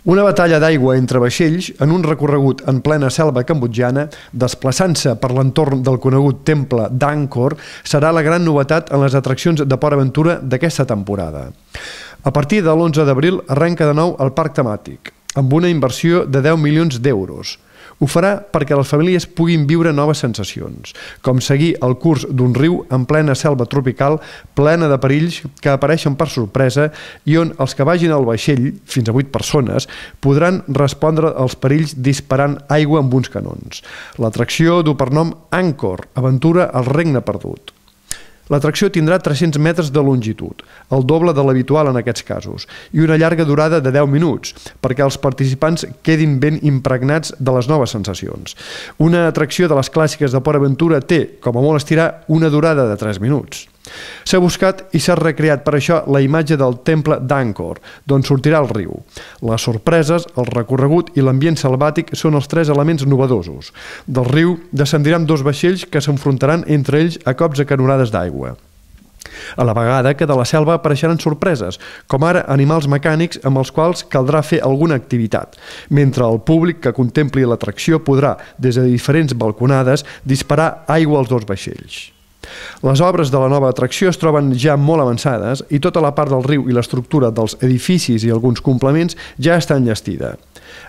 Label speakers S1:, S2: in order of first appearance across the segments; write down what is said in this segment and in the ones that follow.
S1: Una batalla d'aigua entre vaixells en un recorregut en plena selva cambodjana, desplaçant-se per l'entorn del conegut temple d'Angkor, serà la gran novetat en les atraccions de Port Aventura d'aquesta temporada. A partir de l'11 d'abril arrenca de nou el parc temàtic, amb una inversió de 10 milions d'euros. Ho farà perquè les famílies puguin viure noves sensacions, com seguir el curs d'un riu en plena selva tropical plena de perills que apareixen per sorpresa i on els que vagin al vaixell, fins a 8 persones, podran respondre als perills disparant aigua amb uns canons. L'atracció du per nom Angkor, aventura al regne perdut. L'atracció tindrà 300 metres de longitud, el doble de l'habitual en aquests casos, i una llarga durada de 10 minuts, perquè els participants quedin ben impregnats de les noves sensacions. Una atracció de les clàssiques de Port Aventura té, com a molt estirar, una durada de 3 minuts. S'ha buscat i s'ha recreat per això la imatge del temple d'Angkor, d'on sortirà el riu. Les sorpreses, el recorregut i l'ambient selvàtic són els 3 elements novedosos. Del riu descendiran 2 vaixells que s'enfrontaran entre ells a cops de canonades d'aigua. A la vegada que de la selva apareixeran sorpreses, com ara animals mecànics amb els quals caldrà fer alguna activitat, mentre el públic que contempli l'atracció podrà, des de diferents balconades, disparar aigua als 2 vaixells. Les obres de la nova atracció es troben ja molt avançades i tota la part del riu i l'estructura dels edificis i alguns complements ja està enllestida.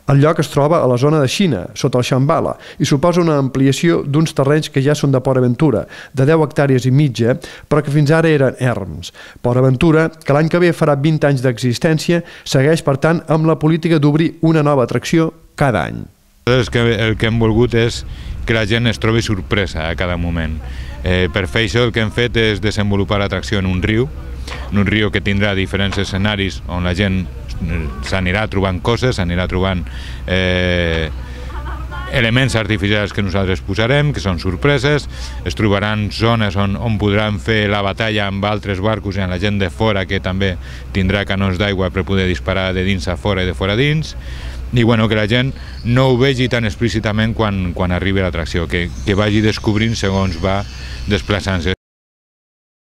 S1: El lloc es troba a la zona de Xina, sota el Shambhala, i suposa una ampliació d'uns terrenys que ja són de Port Aventura, de 10 hectàrees i mitja, però que fins ara eren erms. Port Aventura, que l'any que ve farà 20 anys d'existència, segueix, per tant, amb la política d'obrir una nova atracció cada any.
S2: El que hem volgut és que la gent es trobi sorpresa a cada moment. Per fer això el que hem fet és desenvolupar l'atracció en un riu que tindrà diferents escenaris on la gent s'anirà trobant coses, s'anirà trobant elements artificials que nosaltres posarem, que són sorpreses. Es trobaran zones on podran fer la batalla amb altres barcos i amb la gent de fora, que també tindrà canons d'aigua per poder disparar de dins a fora i de fora a dins. I que la gent no ho vegi tan explícitament quan arribi l'atracció, que vagi descobrint segons va desplaçant-se.